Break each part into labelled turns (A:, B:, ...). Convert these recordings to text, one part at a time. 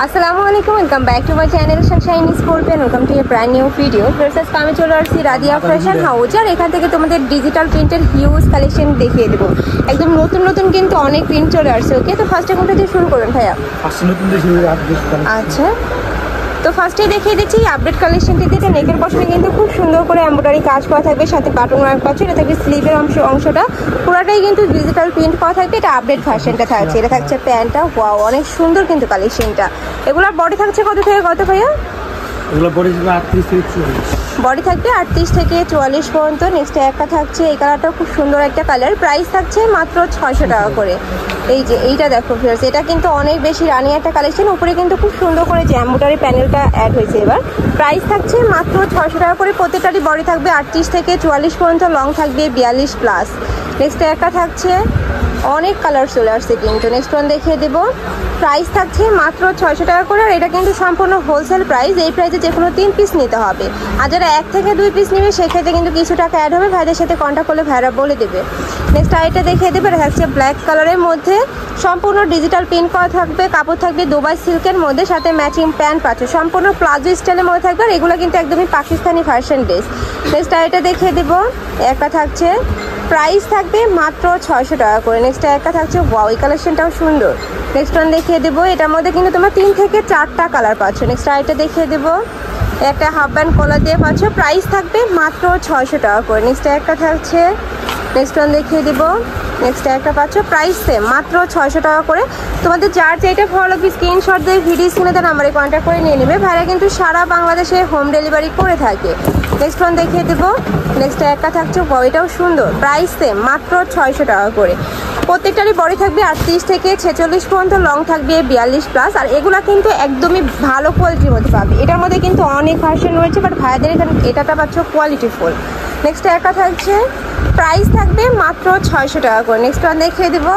A: আসসালামু আলাইকুম, welcome back to my channel Sunshine scorpion. Welcome to A brand new video. Friends, আমি চলে আসছি রাদিয়া ফ্যাশন হাউস, আর এখান থেকে তোমাদের ডিজিটাল প্রিন্টের হিউজ কালেকশন দেখিয়ে দেবো। একদম নতুন নতুন কিন্তু অনেক প্রিন্ট চলে আসছে। ওকে, তো ফার্স্টে কোনটা দিয়ে শুরু করবেন ভাইয়া? আচ্ছা, তো ফার্স্টে দেখিয়ে দিচ্ছি আপডেট কালেকশনটি দিতে। নেকের পশনে কিন্তু খুব সুন্দর করে এমব্রয়ডারি কাজ করা থাকবে, সাথে বাটন ওয়ার্ক পাচ্ছে। এটা থাকবে স্লিভের অংশটা পুরোটাই কিন্তু ডিজিটাল প্রিন্ট করা থাকবে। এটা আপডেট ভার্সনটা থাকছে। এটা থাকছে প্যান্টটা। ওয়াও, অনেক সুন্দর কিন্তু কালেকশনটা। এগুলোর বডি থাকছে কত থেকে কত ভাইয়া?
B: এগুলো বডি থাকবে 38 থেকে 44।
A: বডি থাকবে 38 থেকে 44 পর্যন্ত। নেক্সট একটা থাকছে, এই কালারটা খুব সুন্দর একটা কালার। প্রাইস থাকছে মাত্র 600 টাকা করে। এই যে এইটা দেখো ফ্রেন্ডস, এটা কিন্তু অনেক বেশি রানি একটা কালেকশন। উপরে কিন্তু খুব সুন্দর করে যে এমব্রয়ডারি প্যানেলটা অ্যাড হয়েছে। এবার প্রাইস থাকছে মাত্র 600 টাকা করে। প্রত্যেকটারই বডি থাকবে 38 থেকে 44 পর্যন্ত, লং থাকবে 42 প্লাস। নেক্সট একটা থাকছে, অনেক কালার চলে আসছে কিন্তু। নেক্সট ওয়ান দেখিয়ে দেবো। প্রাইস থাকছে মাত্র 600 টাকা করে। আর এটা কিন্তু সম্পূর্ণ হোলসেল প্রাইস। এই প্রাইসে যে কোনো 3 পিস নিতে হবে। আর যারা 1 থেকে 2 পিস নেবে সেক্ষেত্রে কিন্তু কিছু টাকা অ্যাড হবে। ভাইদের সাথে কন্ট্যাক্ট করলে ভাইরা বলে দেবে। নেক্সট আইটা দেখিয়ে দেবে। এটা থাকছে ব্ল্যাক কালারের মধ্যে, সম্পূর্ণ ডিজিটাল প্রিন্ট করা থাকবে। কাপড় থাকবে দুবাই সিল্কের মধ্যে, সাথে ম্যাচিং প্যান্ট পাচ্ছে। সম্পূর্ণ প্লাজো স্টাইলের মধ্যে থাকবে। আর এগুলো কিন্তু একদমই পাকিস্তানি ফ্যাশন ড্রেস। নেক্সট আইটা দেখিয়ে দেবো। একটা থাকছে, প্রাইস থাকবে মাত্র 600 টাকা করে। নেক্সট একটা থাকছে, ওয়াও, এই কালেকশনটাও সুন্দর। নেক্সট ওয়ান দেখিয়ে দেবো। এটার মধ্যে কিন্তু তোমরা 3 থেকে 4টা কালার পাচ্ছ। নেক্সট আইটা দেখিয়ে দেবো। একটা হাফ ব্যান্ড কলার দিয়ে পাচ্ছ। প্রাইস থাকবে মাত্র 600 টাকা করে। নেক্সট একটা থাকছে, নেক্সট ওয়ান দেখিয়ে দেবো। নেক্সট একটা পাচ্ছ, প্রাইস সেম মাত্র 600 টাকা করে। তোমাদের যার যেটা ভালো লাগবে স্ক্রিনশট দিয়ে ভিডিও স্ক্রিনে তার নাম্বারে কন্ট্যাক্ট করে নিয়ে নেবে। ভাইরা কিন্তু সারা বাংলাদেশে হোম ডেলিভারি করে থাকে। নেক্সট ওয়ান দেখিয়ে দেবো। নেক্সট একটা থাকছে, এটাও সুন্দর। প্রাইস সেম মাত্র 600 টাকা করে। প্রত্যেকটারই বডি থাকবে 38 থেকে 46 পর্যন্ত, লং থাকবে 42 প্লাস। আর এগুলা কিন্তু একদমই ভালো কোয়ালিটির মধ্যে পাবে। এটার মধ্যে কিন্তু অনেক ভার্সন রয়েছে, বাট ভাইদের এখানে এটাটা পাচ্ছ কোয়ালিটি ফুল। নেক্সট একটা থাকছে, প্রাইস থাকবে মাত্র 600 টাকা করে। নেক্সট ওয়ান দেখিয়ে দেবো।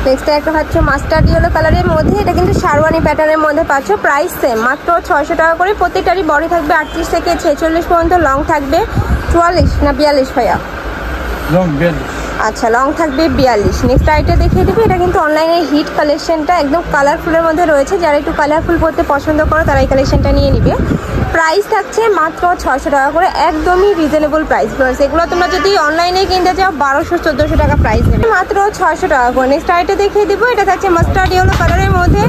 A: নেক্সট একটা হচ্ছে মাস্টার্ড ইয়েলো কালারের মধ্যে। এটা কিন্তু শারওয়ানি প্যাটার্নের মধ্যে পাচ্ছ। প্রাইস সেম মাত্র 600 টাকা করে। প্রত্যেকটারই বডি থাকবে 38 থেকে 46 পর্যন্ত, লং থাকবে 44 না 42 ভাইয়া?
B: লং 42।
A: আচ্ছা, লং থাকবে 42। নেক্সট আইটা দেখিয়ে দেবো। এটা কিন্তু অনলাইনে হিট কালেকশনটা, একদম কালারফুলের মধ্যে রয়েছে। যারা একটু কালারফুল পরতে পছন্দ করো তারা এই কালেকশনটা নিয়ে নিবে। প্রাইস থাকছে মাত্র 600 টাকা করে। একদমই রিজনেবল প্রাইস। এগুলো তোমরা যদি অনলাইনে কিনতে চাও 1200-1400 টাকা প্রাইস নেবে, মাত্র 600 টাকা করে। নেক্সট আইটা দেখিয়ে দিব। এটা থাকছে মাস্টার্ড ইয়েলো কালারের মধ্যে।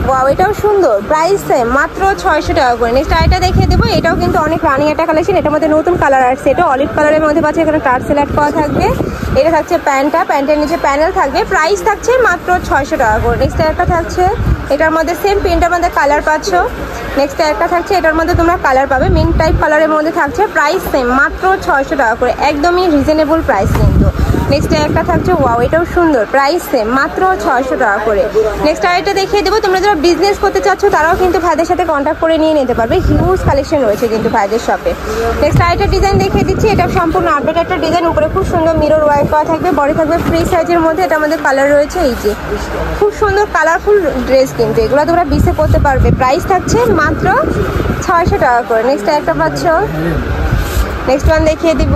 A: ওয়াও, এটাও সুন্দর। প্রাইস সেম মাত্র 600 টাকা করে। নেক্সট আইটা দেখিয়ে দেবো। এটাও কিন্তু অনেক রানিং একটা কালেকশন। এটার মধ্যে নতুন কালার আসছে। এটা অলিভ কালারের মধ্যে পাচ্ছে। এখানে টার্সেল অ্যাড করা থাকবে। এটা থাকছে প্যান্টটা, প্যান্টের নিচে প্যানেল থাকবে। প্রাইস থাকছে মাত্র 600 টাকা করে। নেক্সট একটা থাকছে, এটার মধ্যে সেম প্রিন্টের মধ্যে কালার পাচ্ছ। নেক্সট একটা থাকছে, এটার মধ্যে তোমরা কালার পাবে, মিন্ট টাইপ কালারের মধ্যে থাকছে। প্রাইস সেম মাত্র 600 টাকা করে। একদমই রিজনেবল প্রাইস কিন্তু। নেক্সট একটা থাকছে, ওয়াও, এটাও সুন্দর। প্রাইস সেম মাত্র 600 টাকা করে। নেক্সট আরেকটা দেখিয়ে দেবো। তোমরা যারা বিজনেস করতে চাচ্ছ তারাও কিন্তু ভাইদের সাথে কন্ট্যাক্ট করে নিয়ে নিতে পারবে। হিউজ কালেকশন রয়েছে কিন্তু ভাইদের শপে। নেক্সট আরেকটা ডিজাইন দেখিয়ে দিচ্ছি। এটা সম্পূর্ণ আপডেট একটা ডিজাইন। উপরে খুব সুন্দর মিরর ওয়ার্ক করা থাকবে। বডি থাকবে ফ্রি সাইজের মধ্যে। এটা আমাদের কালার রয়েছে এই যে, খুব সুন্দর কালারফুল ড্রেস কিন্তু। এগুলো তোমরা বিসে করতে পারবে। প্রাইস থাকছে মাত্র 600 টাকা করে। নেক্সট একটা পাচ্ছ। নেক্সট ওয়ান দেখিয়ে দিব।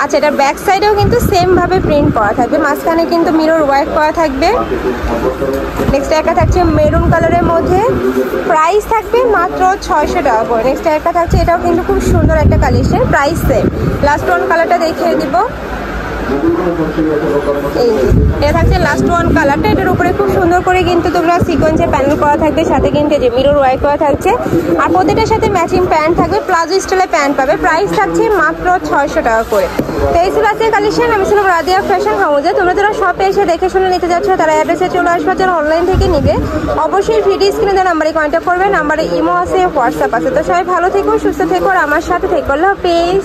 A: আচ্ছা, এটার ব্যাক সাইডেও কিন্তু সেম ভাবে প্রিন্ট করা থাকবে। মাঝখানে কিন্তু মিরর ওয়ার্ক করা থাকবে। নেক্সট একটা থাকছে মেরুন কালারের মধ্যে। প্রাইস থাকবে মাত্র 600 টাকা করে। নেক্সট একটা থাকছে, এটাও কিন্তু খুব সুন্দর একটা collection. Price same. Last one কালারটা দেখিয়ে দিব। এই এটা থাকছে লাস্ট ওয়ান কালারটা। এটার উপরে খুব সুন্দর করে কিন্তু তোমরা সিকোয়েন্সের প্যানেল করা থাকবে, সাথে কিন্তু যে মিরর ওয়ার্ক করা থাকছে। আর প্রত্যেকটার সাথে ম্যাচিং প্যান্ট থাকবে। প্লাজো স্টাইলের প্যান্ট পাবে। প্রাইস থাকছে মাত্র 600 টাকা করে। তো এই ছিল আজকের কালেকশন। আমি ছিলাম রাদিয়া ফ্যাশন হাউসে। তোমরা যারা শপে এসে দেখে শুনে নিতে যাচ্ছ তারা অ্যাড্রেসে চলে আসবে। যারা অনলাইন থেকে নিবে অবশ্যই ভিডিও স্ক্রিনে দেওয়া নাম্বারে কন্ট্যাক্ট করবে। নাম্বারে ইমো আছে, হোয়াটসঅ্যাপ আছে। তো সবাই ভালো থেকো, সুস্থ থেকো, আর আমার সাথে থেকো। আল্লাহ হাফেজ।